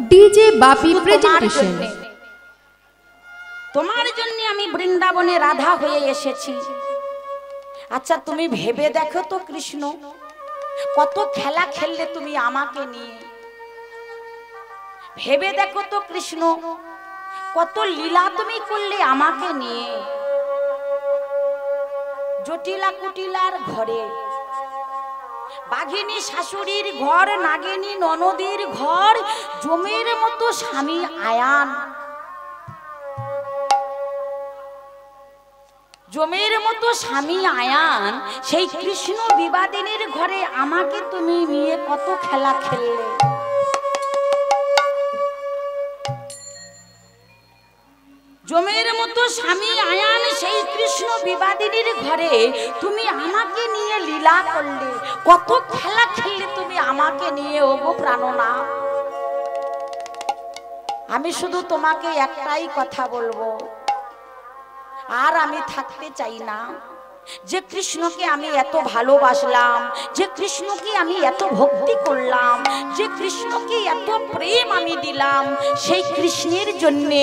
DJ বাপি presentation. তোমার জন্য আমি বৃন্দাবনে রাধা হয়ে এসেছি। আচ্ছা তুমি ভেবে দেখো তো কৃষ্ণ কত খেলা খেললে তুমি আমাকে নিয়ে। ভেবে দেখো তো কৃষ্ণ কত লীলা তুমি করলে আমাকে নিয়ে। জটিলা কুটিলার ঘরে, বাঘিনী শাশুড়ির ঘর, নাগিনী ননদীর ঘর, জমের মতো স্বামী আয়ান, জমের মতো স্বামী আয়ান, সেই কৃষ্ণ বিবাদিনীর ঘরে আমাকে তুমি নিয়ে কত খেলা খেললে। জমের মতো স্বামী আয়ান, সেই কৃষ্ণ বিবাদিনীর ঘরে তুমি আমাকে নিয়ে লীলা করলে, কত খেলা খেললে তুমি আমাকে নিয়ে। ওগো প্রাণনা, আমি শুধু তোমাকে একটাই কথা বলবো, আর আমি থাকতে চাই না। যে কৃষ্ণকে আমি এত ভালোবাসলাম, যে কৃষ্ণকে আমি এত ভক্তি করলাম, যে কৃষ্ণকে এত প্রেম আমি দিলাম, সেই কৃষ্ণের জন্যে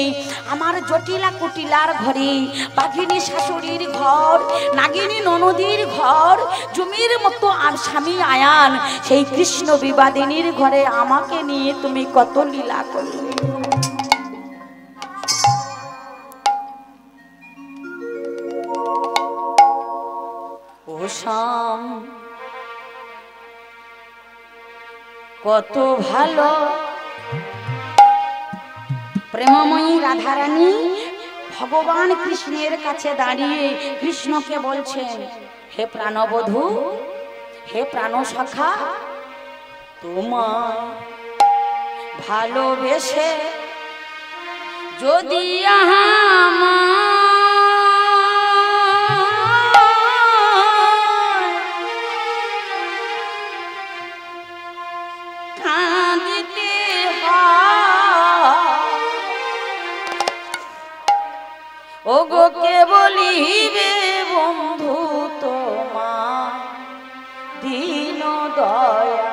আমার জটিলা কুটিলার ঘরে, বাঘিনী শাশুড়ির ঘর, নাগিনী ননদীর ঘর, জমির মতো স্বামী আয়ান, সেই কৃষ্ণ বিবাদিনীর ঘরে আমাকে নিয়ে তুমি কত লীলা করলে। শ্যাম কত ভালো। প্রেমময়ী রাধারানী ভগবান কৃষ্ণের কাছে দাঁড়িয়ে কৃষ্ণকে বলছেন, হে প্রাণবধূ, হে প্রাণসখা, তোমায় ভালোবেসে যদি ওগো কে বলিবে বন্ধু তোমার দীন দয়া,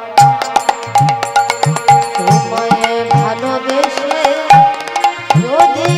তোমায় ভালোবেসে যদি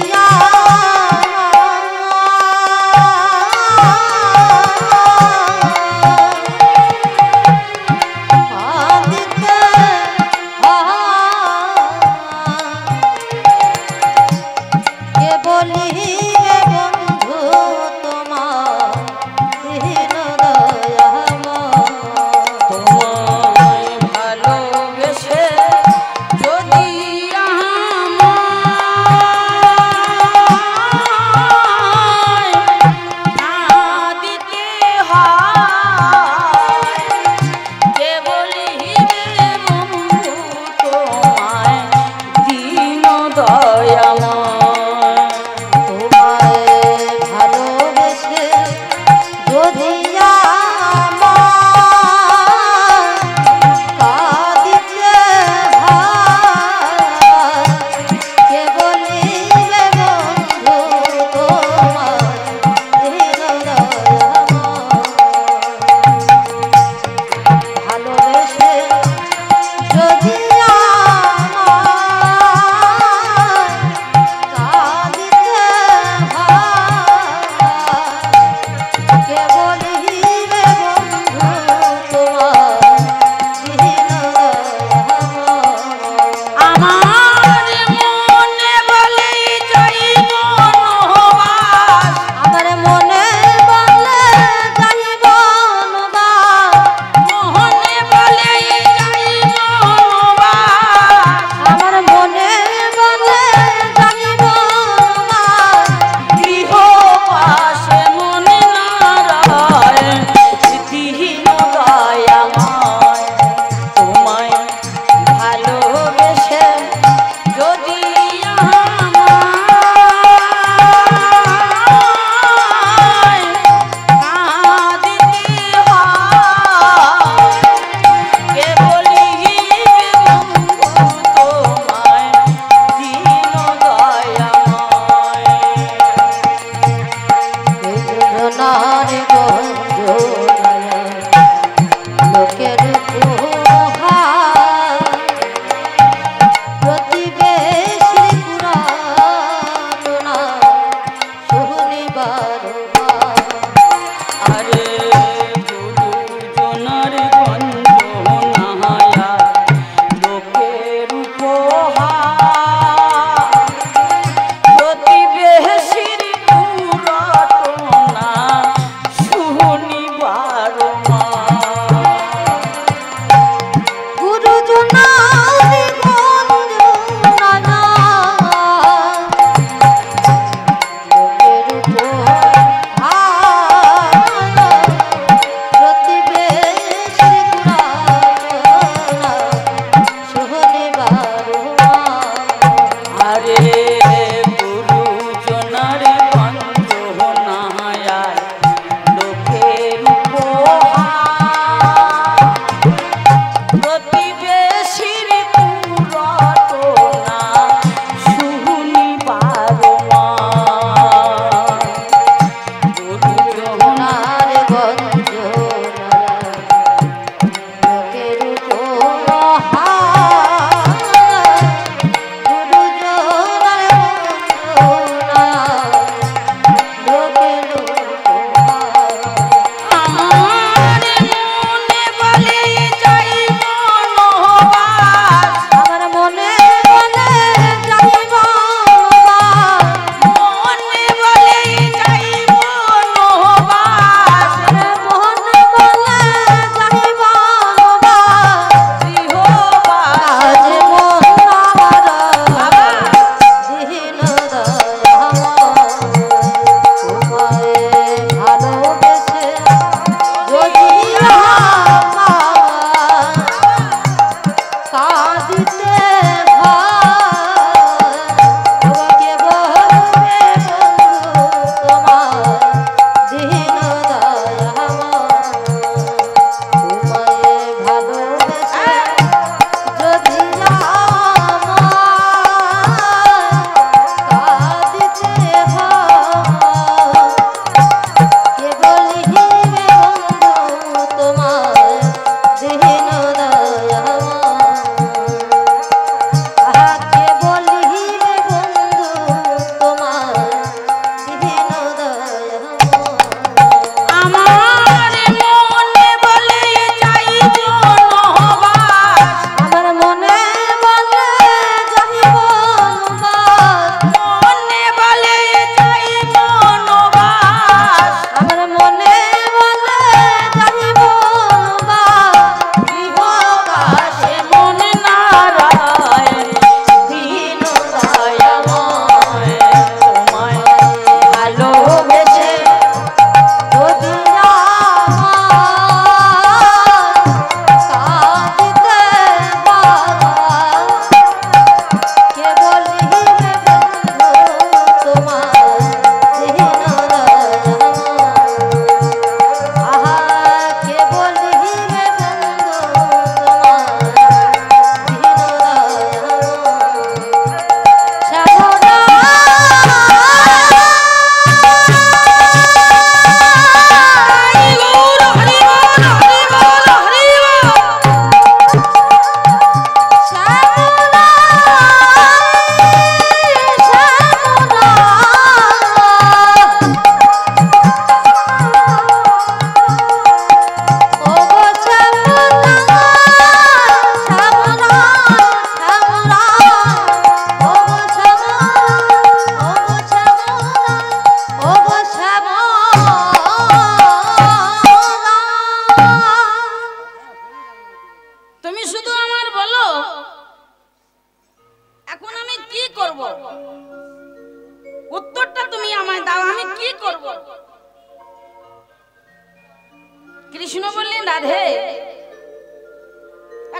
কৃষ্ণ বললেন, রাধে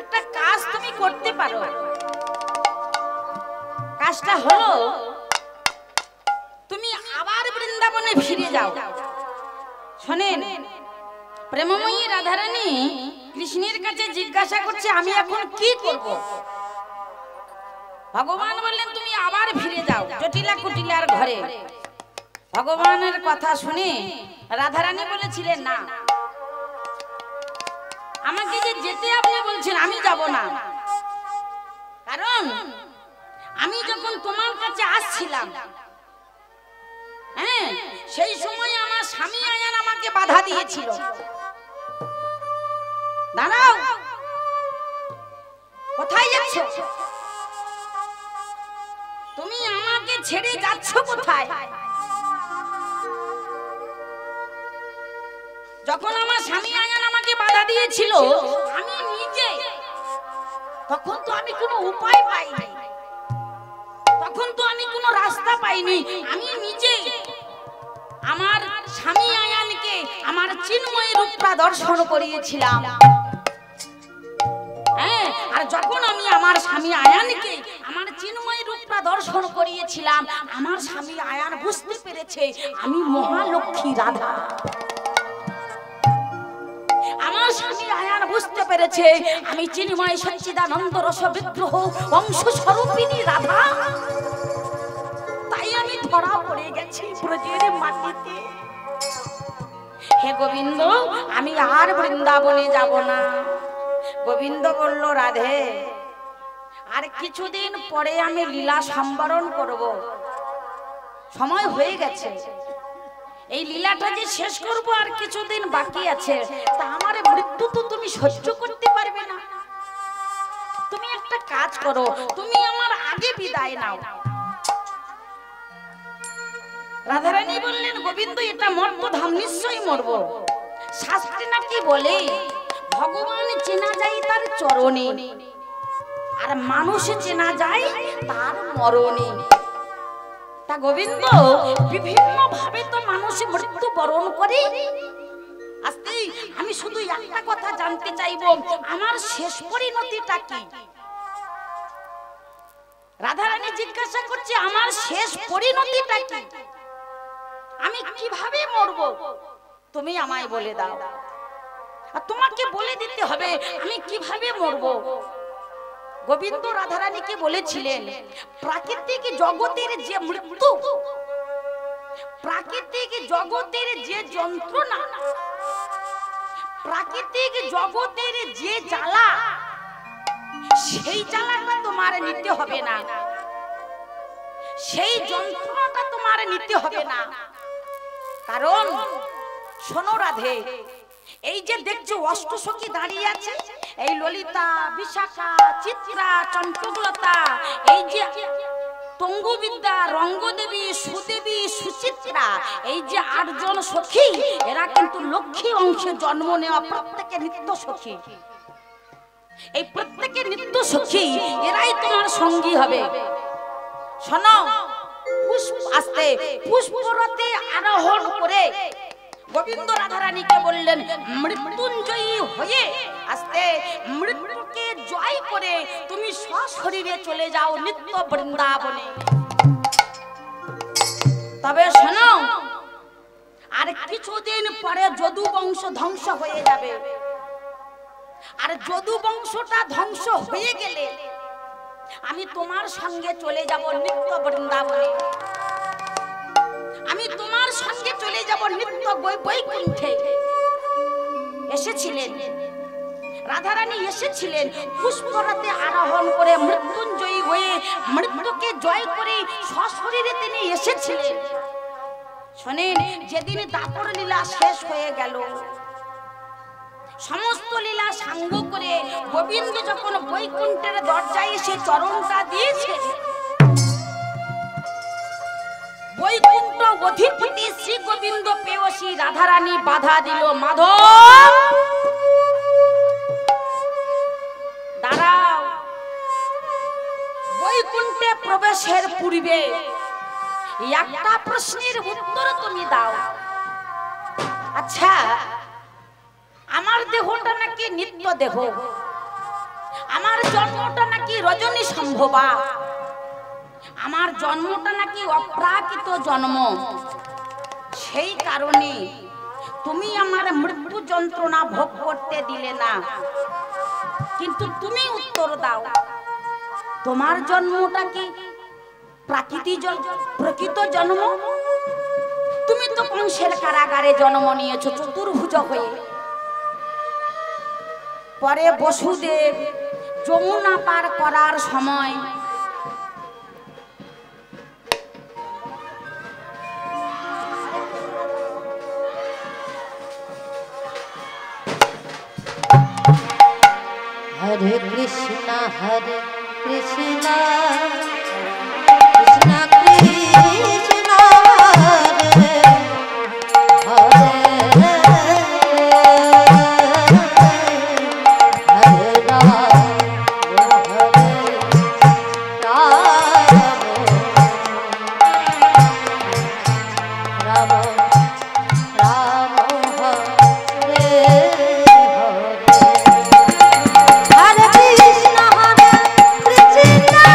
একটা কাজ তুমি করতে পারো। কাজটা হলো তুমি আবার বৃন্দাবনে ফিরে যাও। শোনেন, প্রেমময়ী রাধারানী কৃষ্ণের কাছে জিজ্ঞাসা করছে আমি এখন কি করব। ভগবান বললেন তুমি আবার ফিরে যাও জটিলা কুটিলার ঘরে। ভগবানের কথা শুনে রাধারানী বলেছিলেন, না, আমাকে যে যেতে আপনি বলছেন আমি যাব না, কারণ আমি যখন তোমার কাছে আসছিলাম, হ্যাঁ, সেই সময় আমার স্বামী আয়ান আমাকে বাধা দিয়েছিল। দাঁড়াও, কোথায় যাচ্ছ? তুমি আমাকে ছেড়ে যাচ্ছ কোথায়? যখন আমার স্বামী আয়ান আমাকে বাধা দিয়েছিল, আমি নিজে, তখন তো আমি কোনো উপায় পাইনি, তখন তো আমি কোনো রাস্তা পাইনি। আমি নিজে আমার স্বামী আয়ানকে আমার চিন্ময় রূপটা দর্শন করিয়েছিলাম। হ্যাঁ, আর যখন আমি আমার স্বামী আয়ানকে আমার চিন্ময় রূপটা দর্শন করিয়েছিলাম, আমার স্বামী আয়ান বুঝতে পেরেছে আমি মহালক্ষ্মী রাধা। আমার স্বামী আয়ান বুঝতে পেরেছে আমি চিন্ময় সচ্চিদানন্দ রস বিগ্রহ অংশ স্বরূপিণী রাধা। তাই আমি ধরা পড়ে গেছি ব্রজের মাটিতে। হে গোবিন্দ, আমি আর বৃন্দাবনে যাব না। গোবিন্দ বলল, রাধে আর কিছুদিন পরে আমি লীলা সম্বরণ করব, সময় হয়ে গেছে। এই লীলাটা যে শেষ করব আর কিছুদিন বাকি আছে, তা আমার মৃত্যু তো তুমি সহ্য করতে পারবে না। তুমি একটা কাজ করো, তুমি আমার আগে বিদায় নাও। রাধারানী বললেন, গোবিন্দ এটা মরব, ধাম নিশ্চয়ই মরব। শাস্ত্রে নাকি বলে ভগবান চেনা যায় তার চরণে, আর মানুষ চেনা যায় তার মরণে। তা গোবিন্দ বিভিন্ন ভাবে তো মানুষ মৃত্যু বরণ করে। আস্তে আমি শুধু একটা কথা জানতে চাইবো, আমার শেষ পরিণতিটা কি? রাধারানী জিজ্ঞাসা করছে, আমার শেষ পরিণতিটা কি? আমি কিভাবে মরব তুমি আমায় বলে দাও। আর তোমাকে বলে দিতে হবে আমি কিভাবে মরব। গোবিন্দ রাধারানীকে বলেছিলেন, প্রাকৃতিক জগতের যে মৃত্যু, প্রাকৃতিক জগতের যে যন্ত্রণা, প্রাকৃতিক জগতের যে জ্বালা, সেই জ্বালাটা তোমার নিতে হবে না, সেই যন্ত্রণাটা তোমার নিতে হবে না। কারণ শোনো রাধে, এই যে দেখছো অষ্টসখী দাঁড়িয়ে আছে, এই ললিতা, বিশাখা, চিত্রা, চঞ্চলতা, এই যে তঙ্গুবিদ্যা, রঙ্গদেবী, সুদেবী, সুচিত্রা, এই যে 8 জন সখী, এরা কিন্তু লক্ষ্মী অংশে জন্ম নেওয়া প্রত্যেকে নিত্য সখী। এই প্রত্যেকে নিত্য সখী, এরাই তোমার সঙ্গী হবে। শোনো, আস্তে পুষ্পরথে আরোহণ করে গোবিন্দ রাধারানীকে বললেন, মৃত্যুঞ্জয়ী হয়ে আস্তে মৃত্যুকে জয় করে তুমি সশরীরে চলে যাও নিত্য বৃন্দাবনে। তবে শোনো, আর কিছুদিন পরে যদু বংশ ধ্বংস হয়ে যাবে, আর যদু বংশটা ধ্বংস হয়ে গেলে আমি তোমার সঙ্গে চলে যাব নিত্য বৃন্দাবনে, আমি তোমার সঙ্গে চলে যাব নিত্য বৈকুণ্ঠে। এসেছিলেন রাধারানী, এসেছিলেন পুষ্পরথে আরোহণ করে, মৃত্যুঞ্জয়ী হয়ে মৃত্যুকে জয় করে সশরীরে তিনি এসেছিলেন। শোনেন, যেদিন দাপর লীলা শেষ হয়ে গেল, সমস্ত লীলা সাঙ্গ করে গোবিন্দ যখন বৈকুণ্ঠের দরজায় এসে চরণটা দিয়েছে, বৈকুণ্ঠ অধিপতি শ্রী গোবিন্দ পেয়সী রাধারানী বাধা দিল, মাধব দাঁড়াও, বৈকুণ্ঠে প্রবেশের পূর্বে একটা প্রশ্নের উত্তর তুমি দাও। আচ্ছা, আমার দেহটা নাকি নিত্য দেহ, আমার জন্মটা নাকি রজনী সম্ভবা, আমার জন্মটা নাকি অপ্রাকৃত জন্ম, সেই কারণে তুমি আমার মৃত্যু যন্ত্রণা ভোগ করতে দিলে না। কিন্তু তুমি উত্তর দাও, তোমার জন্মটা কি প্রকৃত জন্ম? তুমি তো কংসের কারাগারে জন্ম নিয়েছো চতুর্ভুজ হয়ে। পরে বসুদেব যমুনা পার করার সময় हरे कृष्णा कृष्णा कृष्णा हरे हरे हरे राम राम हरे हरे कृष्णा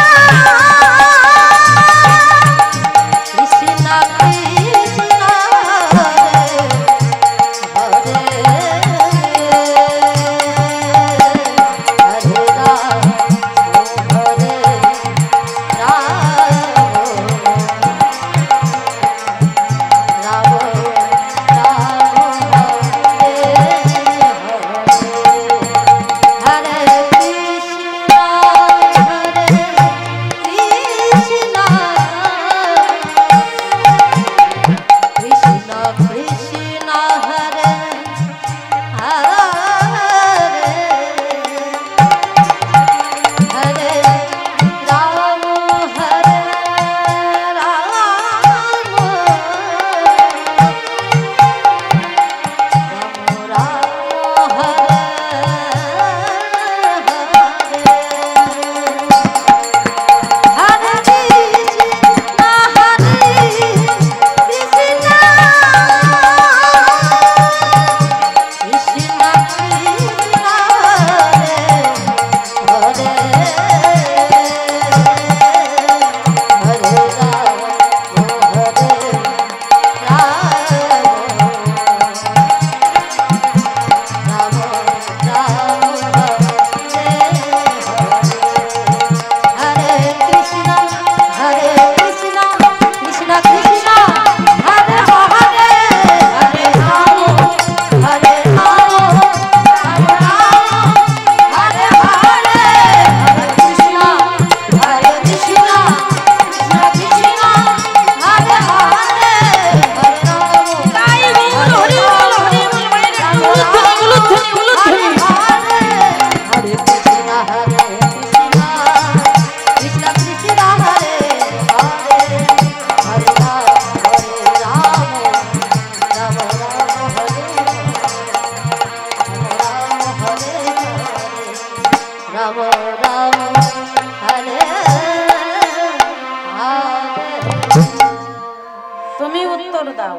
দাও।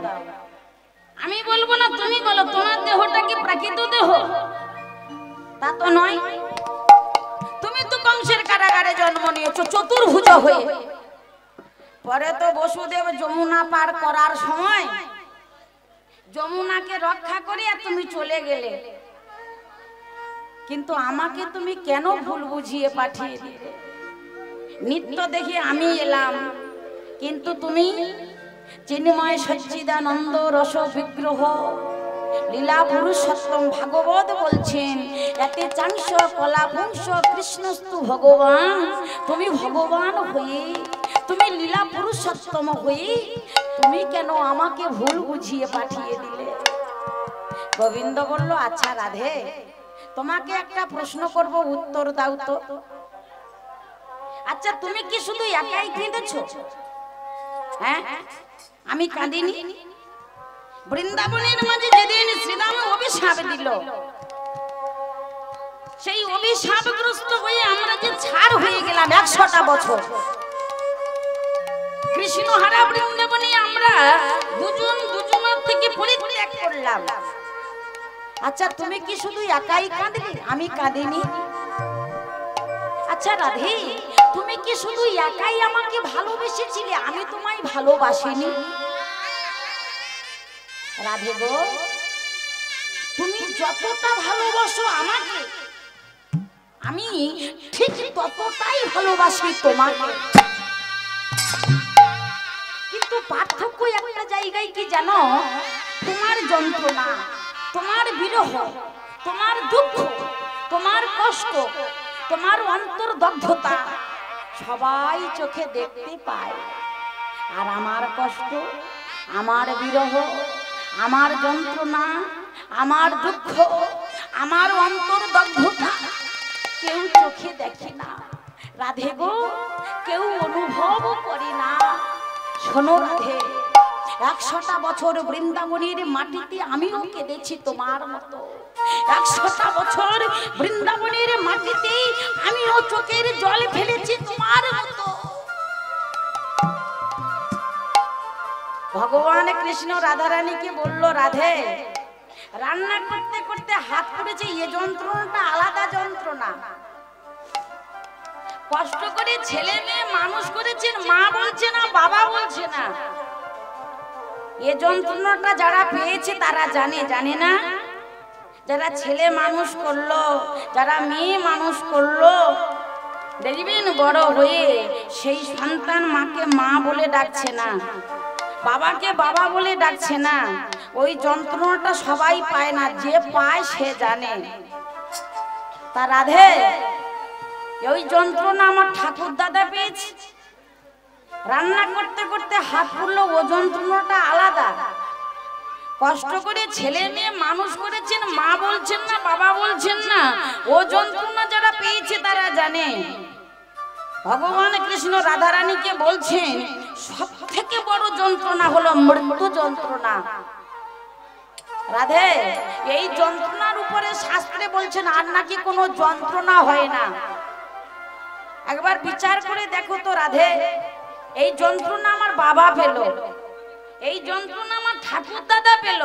আমি বলবো না, তুমি বলো তোমার দেহটা কি প্রাকৃত দেহ? তা তো নয়। তুমি তো কংসের কারাগারে জন্ম নিয়েছো চতুর্ভুজ হয়ে। পরে তো বসুদেব যমুনা পার করার সময় যমুনাকে রক্ষা করিয়া তুমি চলে গেলে, কিন্তু আমাকে তুমি কেন ভুল বুঝিয়ে পাঠিয়ে দিলে? নিত্য দেখি আমি এলাম, কিন্তু তুমি চিন্ময় সচ্চিদানন্দ রস বিগ্রহ লীলা পুরুষোত্তম ভাগবত বলছেন, এতে চাংস কলা পুংস কৃষ্ণস্তু ভগবান। তুমি ভগবান হয়ে, তুমি লীলা পুরুষোত্তম হয়ে তুমি কেন আমাকে ভুল বুঝিয়ে পাঠিয়ে দিলে? গোবিন্দ বলল, আচ্ছা রাধে, তোমাকে একটা প্রশ্ন করব, উত্তর দাও তো। আচ্ছা, তুমি কি শুধু একাই কেঁদেছো? হ্যাঁ, আমি কাঁদিনি? বৃন্দাবনের মাঝে যেদিন শ্রীরাম অভিশাপ দিল, সেই অভিশাপগ্রস্ত হয়ে আমরা যে ছাড় হয়ে গেলাম 100টা বছর, কৃষ্ণ হারা বৃন্দাবনে আমরা দুজন দুজনের থেকে পরিত্যাগ করলাম। আচ্ছা, তুমি কি শুধু একাই কাঁদলে? আমি কাঁদিনি? আচ্ছা রাধে, তুমি কি শুধু একাই আমাকে ভালোবেসেছিলে? আমি তোমায় ভালোবাসিনি? রাধে গো, তুমি যতটা ভালোবাসো আমাকে, আমি ঠিক ততটাই ভালোবাসি তোমাকে। কিন্তু পার্থক্য একটা জায়গায় কি জানো? তোমার যন্ত্রণা, তোমার বিরহ, তোমার দুঃখ, তোমার কষ্ট, তোমার অন্তর্দগ্ধতা সবাই চোখে দেখতে পায়। আর আমার কষ্ট, আমার বিরহ, আমার যন্ত্রণা, আমার দুঃখ, আমার অন্তর্দগ্ধতা কেউ চোখে দেখে না। রাধে গো, কেউ অনুভব করে না। শোনো রাধে, 100টা বছর বৃন্দাবনের মাটিতে আমিও কেঁদেছি তোমার মতো। 100টা বছর বৃন্দাবনের মাটিতে আমিও চোখের জল ফেলেছি তোমার মতো। ভগবান কৃষ্ণ রাধারানীকে বলল, রাধে, রান্না করতে করতে হাত পড়েছে, এ যন্ত্রণাটা আলাদা যন্ত্রণা। কষ্ট করে ছেলে মেয়ে মানুষ করেছেন, মা বলছে না, বাবা বলছে না। এ যন্ত্রণাটা যারা পেয়েছে তারা জানে, জানে না? যারা ছেলে মানুষ করলো, যারা মেয়ে মানুষ করলো, দেখবেন বড় হয়ে সেই সন্তান মাকে মা বলে ডাকছে না, বাবাকে বাবা বলে ডাকছে না। ওই যন্ত্রণাটা সবাই পায় না, যে পায় সে জানে। তা রাধে, ওই যন্ত্রণা আমার ঠাকুর দাদা পেয়েছে। রান্না করতে করতে হাত পুড়লো, ও যন্ত্রণাটা আলাদা। কষ্ট করে ছেলে মেয়ে মানুষ করেছেন, মা বলছেন না, বাবা বলছেন না, ও যন্ত্রণা যারা পেয়েছে তারা জানে। ভগবান কৃষ্ণ রাধারানীকে বলছেন, সব থেকে বড় যন্ত্রণা হলো মৃত্যু যন্ত্রণা। রাধে, এই যন্ত্রণার উপরে শাস্ত্রে বলছেন আর নাকি কোনো যন্ত্রণা হয় না। একবার বিচার করে দেখো তো রাধে, এই যন্ত্রণা আমার বাবা পেল, এই যন্ত্রণা আমার ঠাকুর দাদা পেল।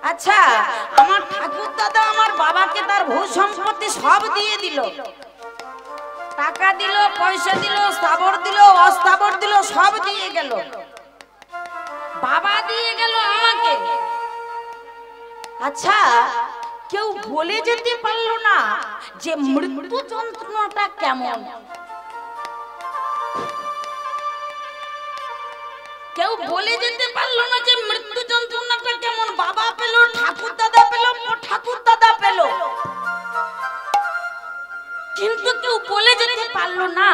আচ্ছা, আমার ঠাকুর দাদা আমার বাবাকে তার ভূ সম্পত্তি সব দিয়ে দিল, টাকা দিল, পয়সা দিল, স্থাবর দিল, অস্থাবর দিল, সব দিয়ে গেল। বাবা দিয়ে গেল আমাকে। আচ্ছা, কেউ বলে যেতে পারলো না যে মৃত্যু যন্ত্রণাটা কেমন? কেউ বলে যেতে পারলো না যে মৃত্যু যন্ত্রণাটা কেমন? বাবা পেল, ঠাকুর দাদা পেল, ঠাকুর দাদা পেল, কিন্তু কেউ বলে যেতে পারলো না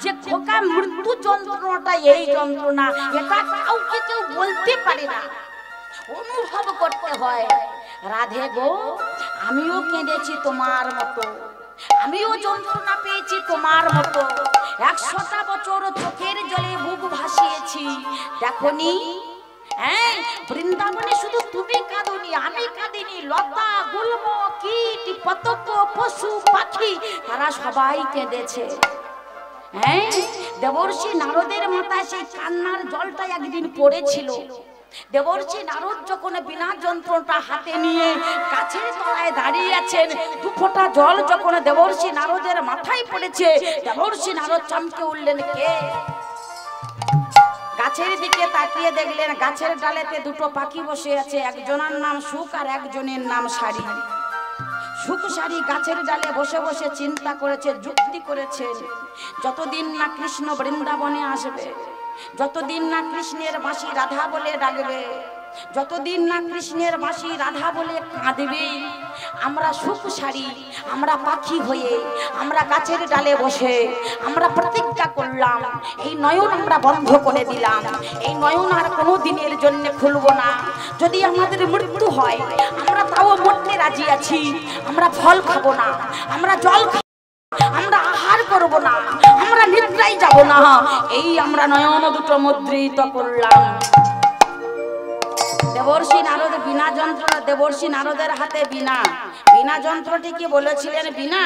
যে খোকা মৃত্যু যন্ত্রণাটা এই যন্ত্রণা। এটা কাউকে কেউ বলতে পারে না, অনুভব করতে হয়। রাধে গো, আমিও কেঁদেছি তোমার মতো, আমিও যন্ত্রণা পেয়েছি তোমার মতো। 100টা বছর চোখের জলে বুক ভাসিয়েছি, দেখনি? হ্যাঁ, বৃন্দাবনে শুধু তুমি কাঁদনি, আমি কাঁদিনি। লতা, গুল্ম, কীট, পতঙ্গ, পশু, পাখি তারা সবাই কেঁদেছে। হ্যাঁ, দেবর্ষি নারদের মাথায় সেই কান্নার জলটা একদিন পড়েছিল। দেবর্ষি নারদ যখন বিনা যন্ত্রটা হাতে নিয়ে গাছের তলায় দাঁড়িয়ে আছেন, দু ফোঁটা জল যখন দেবর্ষি নারদের মাথায় পড়েছে, দেবর্ষি নারদ চমকে উঠলেন। কে? গাছের দিকে তাকিয়ে দেখলেন গাছের ডালেতে দুটো পাখি বসে আছে, একজনের নাম সুখ আর একজনের নাম সারি। সুখ সারি গাছের ডালে বসে বসে চিন্তা করেছে, যুক্তি করেছে, যতদিন না কৃষ্ণ বৃন্দাবনে আসবে, যতদিন না কৃষ্ণের বাঁশি রাধা বলে ডাকবে, যতদিন না কৃষ্ণের বাঁশি রাধা বলে কাঁদবে, আমরা সুখ সারি, আমরা পাখি হয়ে, আমরা গাছের ডালে বসে আমরা প্রতিজ্ঞা করলাম, এই নয়ন আমরা বন্ধ করে দিলাম, এই নয়ন আর কোনো দিনের জন্য খুলব না। যদি আমাদের মৃত্যু হয় আমরা তাও মরতে রাজি আছি, আমরা ফল খাবো না, আমরা জল খাবো, আমরা আহার করব না, আমরা নিদ্রায় যাব না, এই আমরা নয়ন দুটো মুদ্রিত করলাম। দেবর্ষি নারদ বিনা যন্ত্র, দেবর্ষি নারদের হাতে বিনা, বিনা যন্ত্রটি কি বলেছিলেন, বিনা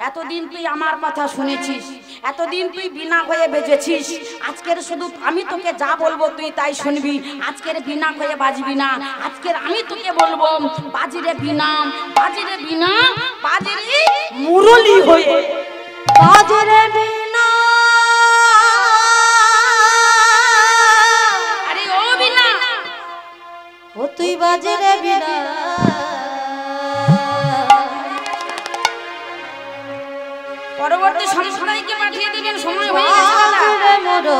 এতদিন তুই আমার কথা শুনেছিস, এতদিন তুই বিনা হয়ে বেজেছিস, আজকের শুধু আমি তোকে যা বলবো তুই তাই শুনবি, আজকের বিনা হয়ে বাজবি না, আজকের আমি তোকে বলবো বাজিরে বিনা, বাজিরে বিনা, বাজিরে মুরলি হয়ে, বাজিরে বিনা, আরে ও বিনা, ও তুই বাজিরে বিনা, পরবর্তী সম্প্রদায়কে পাঠিয়ে দিবেন, সময় হয়ে গেছে দাদা।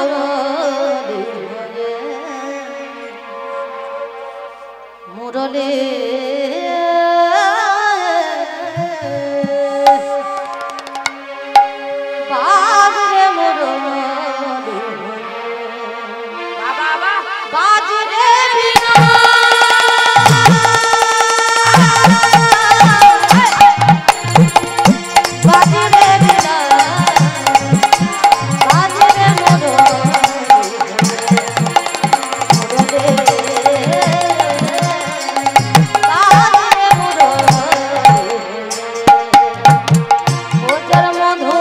মুরলি বাজিরে মুরলি, বাবা বাবা বাজিরে বিনা, বাজিরে বিনা, বাজিরে মুরলি, বাজিরে মুরলি, ওজর মধু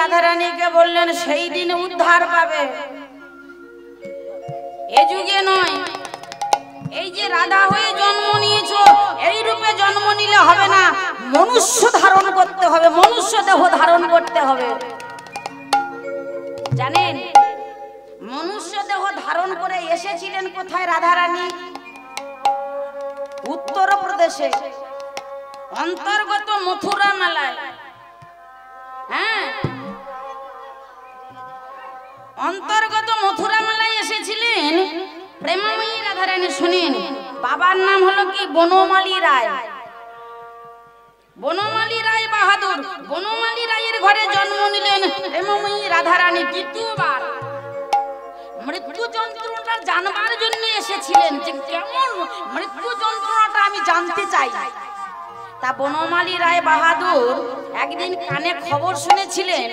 রাধারানীকে বললেন সেই দিন উদ্ধার পাবে, এ যুগে নয়। এই যে রাধা হয়ে জন্ম নিয়েছো, এই রূপে জন্ম নিলে হবে না, মনুষ্য ধারণ করতে হবে, মনুষ্য দেহ ধারণ করতে হবে। জানেন মনুষ্য দেহ ধারণ করে এসেছিলেন কোথায় রাধারানী? উত্তরপ্রদেশে, অন্তর্গত মথুরা মেলায়। হ্যাঁ, অন্তর্গত মথুরা মেলায় এসেছিলেন প্রেমাময়ী রাধারানী। শুনেন, বাবার নাম হলো কি? বনমালী রায়। বনমালী রায় বাহাদুর। বনমালী রায়ের ঘরে জন্ম নিলেন প্রেমময়ী রাধারানী। দ্বিতীয়বার মৃত্যু যন্ত্রণাটা জানবার জন্য এসেছিলেন, যে কেমন মৃত্যু যন্ত্রণাটা আমি জানতে চাই। তা বনমালী রায় বাহাদুর একদিন কানে খবর শুনেছিলেন,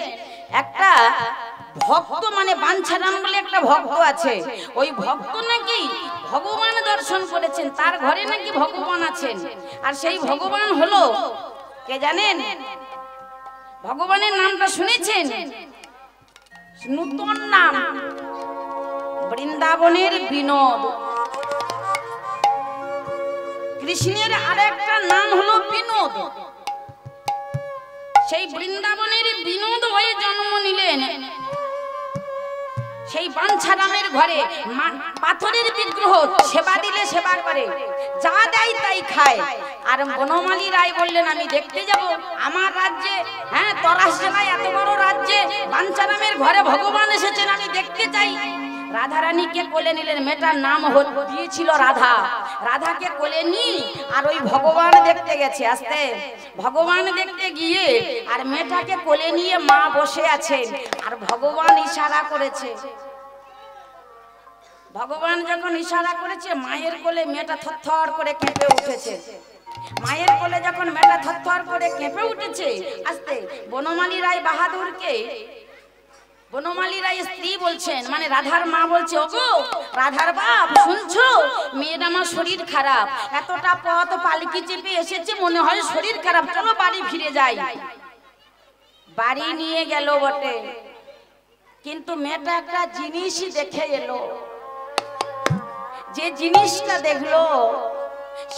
একটা ভক্ত মানে বাঞ্ছারাম বলে একটা ভক্ত আছে, ওই ভক্ত নাকি ভগবান দর্শন করেছেন, তার ঘরে নাকি ভগবান আছেন। আর সেই ভগবান হলো কে জানেন? ভগবানের নামটা শুনেছেন? নূতন নাম, বৃন্দাবনের বিনোদ। কৃষ্ণের আরেকটা নাম হলো বিনোদ। সেই বৃন্দাবনের বিনোদ হয়ে জন্ম নিলেন সেই বাঞ্ছারামের ঘরে। পাথরের বিগ্রহ, সেবা দিলে সেবা করে, যা দেয় তাই খায়। আর বনমালী রায় বললেন, আমি দেখতে যাব আমার রাজ্যে, হ্যাঁ তরাস জেলায় এত বড় রাজ্যে বাঞ্ছারামের ঘরে ভগবান এসেছেন, আমি দেখতে চাই। রাধারানীকে কোলে নিলেন। মেয়েটার নাম দিয়েছিল রাধা। রাধাকে কোলে নি আর ওই ভগবান দেখতে গেছে। আস্তে ভগবান দেখতে গিয়ে আর মেয়েটাকে কোলে নিয়ে মা বসে আছেন, আর ভগবান ইশারা করেছে। ভগবান যখন ইশারা করেছে, মায়ের কোলে মেয়েটা থরথর করে কেঁপে উঠেছে। মায়ের কোলে যখন মেয়েটা থরথর করে কেঁপে উঠেছে, আস্তে বনমালী রায় বাহাদুরকে বনমালী রায় স্ত্রী বলছেন, মানে রাধার মা বলছে, ওগো রাধার বাপ, শুনছো? মেয়ের আমার শরীর খারাপ, এতটা পথ পালকি চেপে এসেছে, মনে হয় শরীর খারাপ, চলো বাড়ি ফিরে যাই। বাড়ি নিয়ে গেল বটে, কিন্তু মেয়েটা একটা জিনিসই দেখে এলো। যে জিনিসটা দেখলো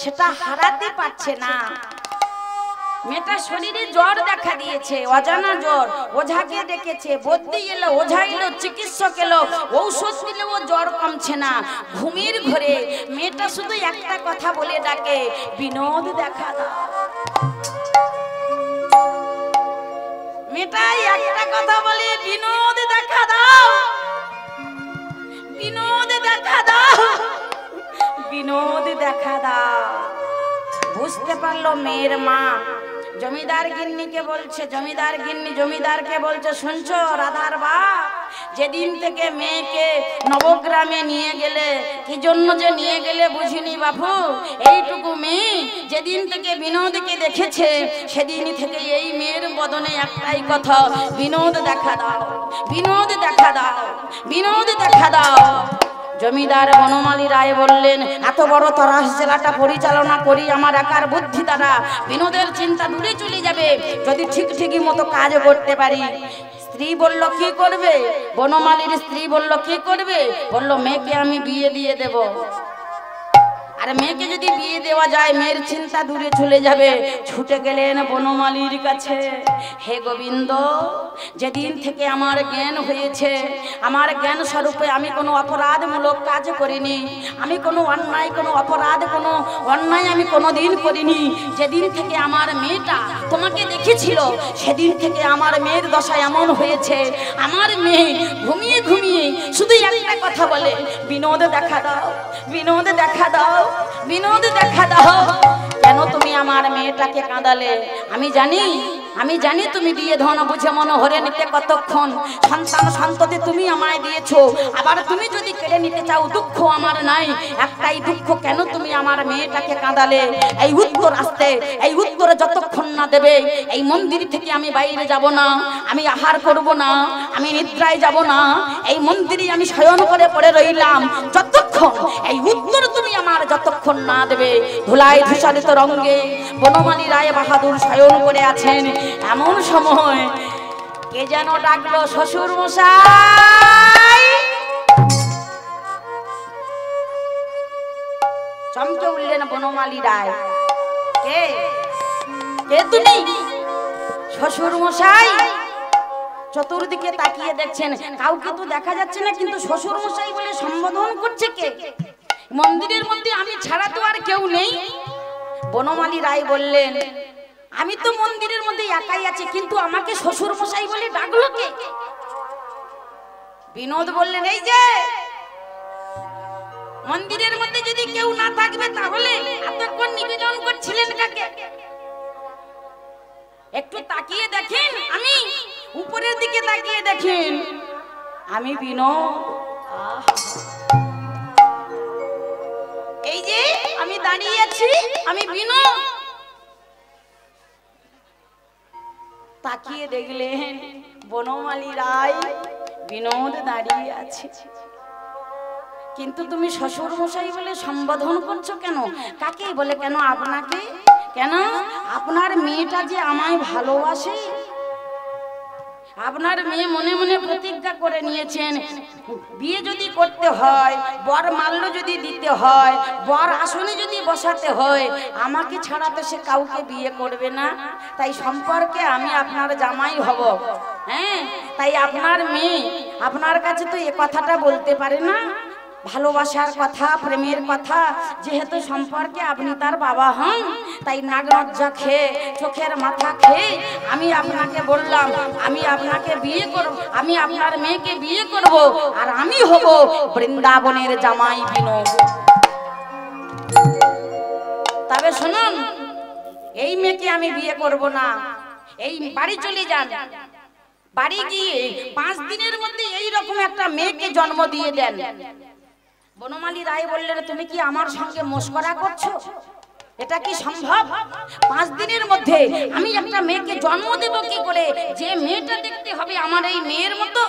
সেটা হারাতে পারছে না। মেয়েটা শরীরে জ্বর দেখা দিয়েছে, অজানা জ্বর। ওঝাকে ডেকেছে, বদ্যি এলো, ওঝা এলো, চিকিৎসক এলো, ঔষধ দিলেও জ্বর কমছে না। ঘুমের ঘরে মেয়েটা শুধু একটা কথা বলে ডাকে, বিনোদ দেখা দাও। মেয়েটাই একটা কথা বলে, বিনোদ দেখা দাও, বিনোদ দেখা দাও, বিনোদ দেখা দাও। বুঝতে পারলো মেয়ের মা। জমিদার গিন্নিকে বলছে, জমিদার গিন্নি জমিদারকে বলছে, শুনছো রাধার বাপ, যেদিন থেকে মেয়েকে নবগ্রামে নিয়ে গেলে, কি জন্য যে নিয়ে গেলে বুঝিনি বাপু। এইটুকু মেয়ে যেদিন থেকে বিনোদকে দেখেছে, সেদিন থেকে এই মেয়ের বদনে একটাই কথা, বিনোদ দেখা দাও, বিনোদ দেখা দাও, বিনোদ দেখা দাও। জমিদার বনমালী রায় বললেন, এত বড় তরাস জেলাটা পরিচালনা করি আমার একার বুদ্ধি দ্বারা, বিনোদের চিন্তা দূরে চলে যাবে যদি ঠিকই মতো কাজ করতে পারি। স্ত্রী বলল, কি করবে? বনমালীর স্ত্রী বলল, কি করবে? বলল, মেয়েকে আমি বিয়ে দিয়ে দেব। আর মেয়েকে যদি বিয়ে দেওয়া যায়, মেয়ের চিন্তা দূরে চলে যাবে। ছুটে গেলেন বনমালীর কাছে, হে গোবিন্দ, যেদিন থেকে আমার জ্ঞান হয়েছে, আমার জ্ঞান স্বরূপে আমি কোনো অপরাধমূলক কাজ করিনি, আমি কোনো অন্যায়, কোনো অপরাধ, কোনো অন্যায় আমি কোনোদিন করিনি। যেদিন থেকে আমার মেয়েটা তোমাকে দেখেছিল, সেদিন থেকে আমার মেয়ের দশা এমন হয়েছে, আমার মেয়ে ঘুমিয়ে ঘুমিয়ে শুধু একটা কথা বলে, বিনোদ দেখা দাও, বিনোদ দেখা দাও, বিনোদ দেখা দাও। কেন তুমি আমার মেয়েটাকে কাঁদালে? আমি জানি তুমি বিয়ে ধন বুঝে মনে হরে নিতে কতক্ষণ, সন্তান সন্ততি তুমি আমায় দিয়েছো, আবার তুমি যদি কেড়ে নিতে চাও, দুঃখ আমার নাই, একটাই দুঃখ, কেন তুমি আমার মেয়েটাকে কাঁদালে? এই উত্তর আসতে, এই উত্তরে যতক্ষণ না দেবে, এই মন্দির থেকে আমি বাইরে যাব না, আমি আহার করব না, আমি নিদ্রায় যাব না, এই মন্দিরে আমি শয়ন করে পড়ে রইলাম, যতক্ষণ এই উত্তর তুমি আমার যতক্ষণ না দেবে। ধুলায় ধূসরিত রঙ্গে বনমালী রায় বাহাদুর শয়ন করে আছেন। এমন সময় কে যেন ডাকলো, শ্বশুর মশাই। চমকে উঠলেন বনমালী রায়, কে কে তুমি? শ্বশুর মশাই। চতুর্দিকে তাকিয়ে দেখছেন কাউকে তো দেখা যাচ্ছে না, কিন্তু শ্বশুর মশাই বলে সম্বোধন করছে কে? মন্দিরের মধ্যে আমি ছাড়া তো আর কেউ নেই। বনমালী রায় বললেন, আমি তো মন্দিরের মধ্যে একাই আছি, কিন্তু আমাকে শ্বশুর মশাই বলে ডাকলো কে? বিনোদ বললেন, এই যে মন্দিরের মধ্যে যদি কেউ না থাকবে তাহলে এতক্ষণ নিবেদন করছিলেন কাকে? একটু তাকিয়ে দেখেন, আমি উপরের দিকে তাকিয়ে দেখেন, আমি বিনোদ। এই যে আমি দাঁড়িয়ে আছি, আমি বিনোদ। তাকিয়ে দেখলেন বনমালী রায়, বিনোদ দাঁড়িয়ে আছে। কিন্তু তুমি শ্বশুর মশাই বলে সম্বোধন করছো কেন? কাকে বলে? কেন আপনাকে? কেন আপনার মেয়েটা যে আমায় ভালোবাসে। আপনার মেয়ে মনে মনে প্রতিজ্ঞা করে নিয়েছেন, বিয়ে যদি করতে হয়, বর মাল্য যদি দিতে হয়, বর আসনে যদি বসাতে হয়, আমাকে ছাড়া তো সে কাউকে বিয়ে করবে না। তাই সম্পর্কে আমি আপনার জামাই হব। হ্যাঁ, তাই আপনার মেয়ে আপনার কাছে তো এ কথাটা বলতে পারে না, ভালোবাসার কথা, প্রেমের কথা। যেহেতু সম্পর্কে আপনি তার বাবা হন, তাই নাগলজ্জা খেয়ে, চোখের মাথা খেয়ে আমি আপনাকে বললাম, আমি আপনাকে বিয়ে করব, আমি আপনার মেয়েকে বিয়ে করব, আর আমি হব বৃন্দাবনের জামাই বিনোদ। তবে শুনুন, এই মেয়েকে আমি বিয়ে করব না, এই বাড়ি চলে যান। বাড়ি গিয়ে 5 দিনের মধ্যে এই রকম একটা মেয়েকে জন্ম দিয়ে দেন। বনমালী রায় বললেন, তুমি কি আমার সঙ্গে মস্করা করছো? এটা কি সম্ভব? 5 দিনের মধ্যে আমি একটা মেয়েকে জন্ম দেব কি করে, যে মেয়েটা দেখতে হবে আমার এই মেয়ের মতো?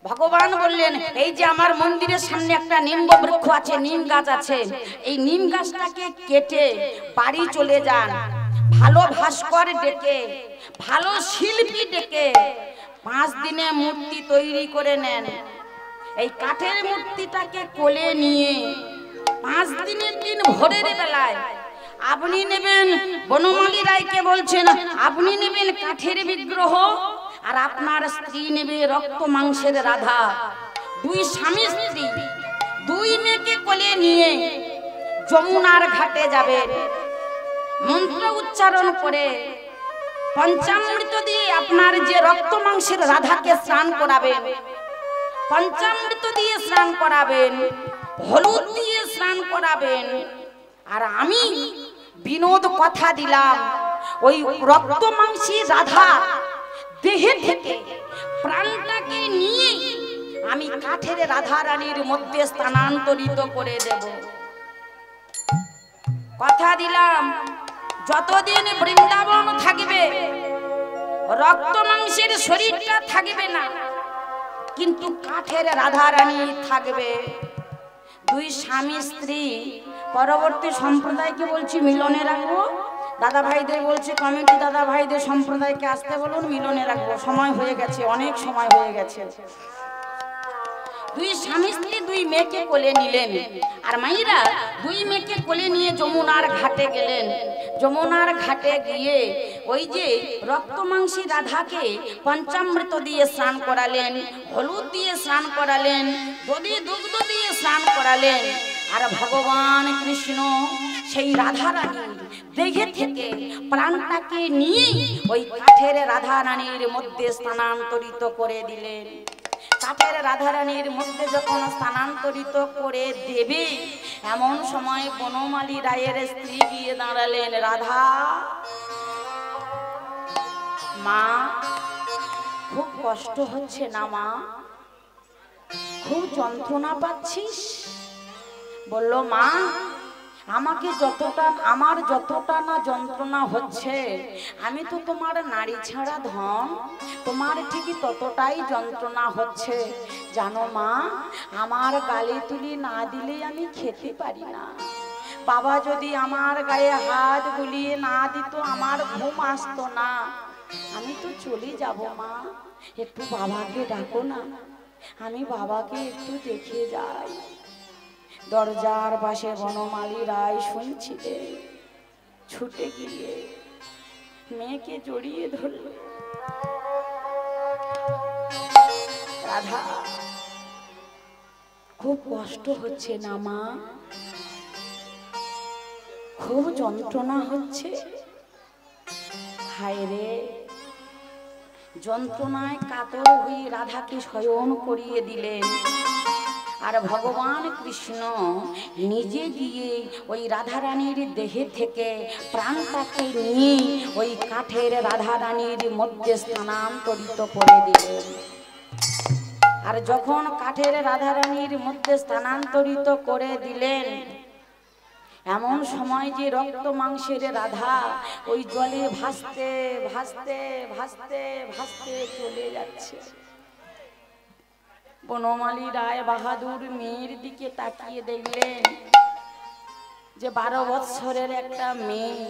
ভগবান বললেন, এই যে আমার মন্দিরের সামনে একটা নিম্ব বৃক্ষ আছে, নিম গাছ আছে, এই নিম গাছটাকে কেটে বাড়ি চলে যান। ভালো ভাস্কর ডেকে, ভালো শিল্পী ডেকে 5 দিনে মূর্তি তৈরি করে নেন। এই কাঠের মূর্তিটাকে কোলে নিয়ে 5 দিনের দিন ভোরের বেলায় আপনি নেবেন, বনমালী রায়কে বলছেন, আপনি নেবেন কাঠের বিগ্রহ, আর আপনার স্ত্রী নেবে রক্ত মাংসের রাধা। 2 স্বামী স্ত্রী 2 মেয়েকে কোলে নিয়ে যমুনার ঘাটে যাবেন। মন্ত্র উচ্চারণ করে পঞ্চামৃত দিয়ে আপনার যে রক্ত মাংসের রাধাকে স্নান করাবেন, পঞ্চামৃত দিয়ে স্নান করাবেন, হলুদ দিয়ে স্নান করাবেন। আর আমি বিনোদ কথা দিলাম, ওই রক্ত মাংসী রাধা দেহে থেকে প্রাণটাকে নিয়ে আমি কাঠের রাধা রানীর মধ্যে স্থানান্তরিত করে দেব। কথা দিলাম, যতদিন বৃন্দাবন থাকবে রক্ত মাংসের শরীরটা থাকবে না, কিন্তু কাঠের রাধা রানী থাকবে। 2 স্বামী স্ত্রী। পরবর্তী সম্প্রদায়কে বলছি মিলনে রাখবো। দাদা ভাইদের বলছি, কমিটি দাদা ভাইদের সম্প্রদায়কে আসতে বলুন, মিলনে রাখবো। সময় হয়ে গেছে, অনেক সময় হয়ে গেছে। 2 স্বামী স্ত্রী 2 মেয়েকে কোলে নিলেন, আর মাইরা 2 মেয়েকে কোলে নিয়ে যমুনার ঘাটে গেলেন। যমুনার ঘাটে গিয়ে ওই যে রক্ত মাংসী রাধাকে পঞ্চামৃত দিয়ে স্নান করালেন, হলুদ দিয়ে স্নান করালেন, দধি দুগ্ধ দিয়ে স্নান করালেন। আর ভগবান কৃষ্ণ সেই রাধা রানী দেহে থেকে প্রাণটাকে নিয়ে ওই কাঠের রাধা রানীর মধ্যে স্থানান্তরিত করে দিলেন। কাঠের রাধা রানীর মধ্যে যখন স্থানান্তরিত করে দেবে, এমন সময় বনমালী রায়ের স্ত্রী গিয়ে দাঁড়ালেন। রাধা, মা খুব কষ্ট হচ্ছে না মা? খুব যন্ত্রণা পাচ্ছিস? বলল, মা আমাকে আমার যতটা না যন্ত্রণা হচ্ছে, আমি তো তোমার নারী ছাড়া ধন, তোমার ঠিকই ততটাই যন্ত্রণা হচ্ছে। জানো মা, আমার গালে তুলি না দিলে আমি খেতে পারি না। বাবা যদি আমার গায়ে হাত বুলিয়ে না দিত, আমার ঘুম আসতো না। আমি তো চলে যাব মা, একটু বাবাকে ডাকো না, আমি বাবাকে একটু দেখে যাই। দরজার পাশে বনমালী রায় শুনছিলেন। ছুটে গিয়ে মেয়েকে জড়িয়ে ধরল। রাধা খুব কষ্ট হচ্ছে না মা, খুব যন্ত্রণা হচ্ছে। হায় রে, যন্ত্রণায় কাতর হয়ে রাধাকে শয়ন করিয়ে দিলেন। আর ভগবান কৃষ্ণ নিজে গিয়ে ওই রাধারানীর দেহে থেকে প্রাণটাকে নিয়ে ওই কাঠের রাধারানীর মধ্যে স্থানান্তরিত করে দিলেন। আর যখন কাঠের রাধারানীর মধ্যে স্থানান্তরিত করে দিলেন, এমন সময় যে রক্ত মাংসের রাধা ওই জলে ভাসতে ভাসতে ভাসতে ভাসতে চলে যাচ্ছে। বনমালী রায় বাহাদুর মেয়ের দিকে তাকিয়ে দেখলেন যে 12 বৎসরের একটা মেয়ে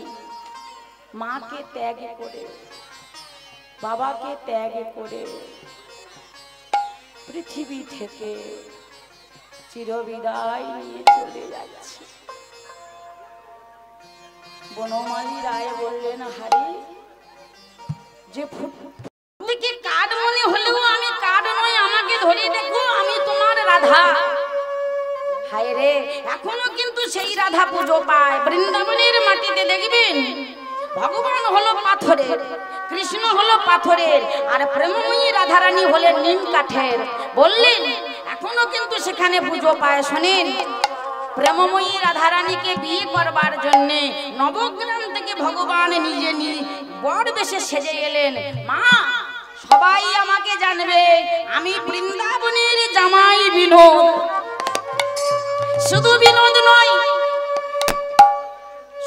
মাকে ত্যাগ করে, বাবাকে ত্যাগ করে পৃথিবী থেকে চিরবিদায় নিয়ে চলে যাচ্ছে। বনমালী রায় বললেন, হারি যে থেকে কাঠ মনে হলেও আমি কাঠ নয়, আমাকে ধরে দেখো, আমি তোমার রাধা। হায় রে, এখনো কিন্তু সেই রাধা পুজো পায়। বৃন্দাবনের মাটিতে দেখবেন ভগবান হলো পাথরের, কৃষ্ণ হলো পাথরের, আর প্রেমময়ী রাধারানী হলেন নিম কাঠের। বললেন এখনো কিন্তু সেখানে পুজো পায়। শোনেন, প্রেমময়ী রাধারানীকে বিয়ে করবার জন্য নবগ্রাম থেকে ভগবান নিজে বর বেশে সেজে এলেন। মা, সবাই আমাকে জানবে আমি বৃন্দাবনের জামাই বিনোদ। শুধু বিনোদ নয়,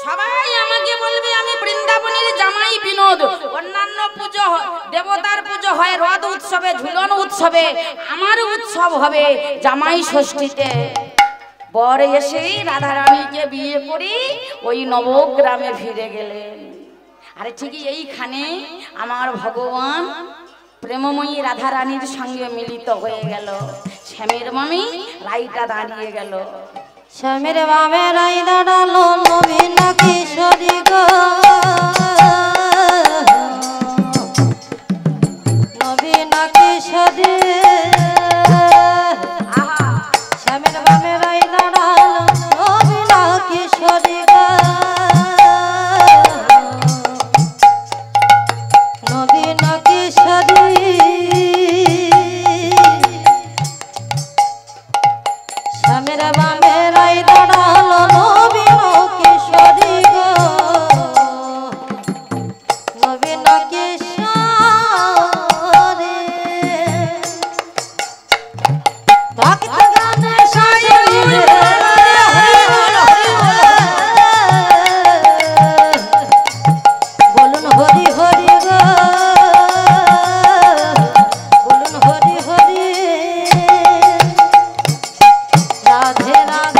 সবাই আমাকে বলবে আমি বৃন্দাবনের জামাই বিনোদ। অন্যান্য পুজো, দেবতার পুজো হয় রথ উৎসবে, ঝুলন উৎসবে, আমার উৎসব হবে জামাই ষষ্ঠীতে। বর এসেই রাধারানীকে বিয়ে করি ওই নবগ্রামে ফিরে গেলেন। আরে ঠিকই এইখানে আমার ভগবান প্রেমময়ী রাধারানীর সঙ্গে মিলিত হয়ে গেল। শ্যামের মামি রাইটা দাঁড়িয়ে গেল। শ্যামের বামে রাই দাঁড়ালো নবীন কিশোরী গো, নবীন কিশোরী। শ্যামের বামে রাই দাঁড়ালো নবীন কিশোরী গো, নবীন কিশোরী। শ্যামের বামে রাই দাঁড়ালো নবীন কিশোরী গো, নবীন কিশোরী। ভক্ত গানে সাজরি রে, বলুন হরি হরি গো, বলুন হরি হরি। রাধে রাধে।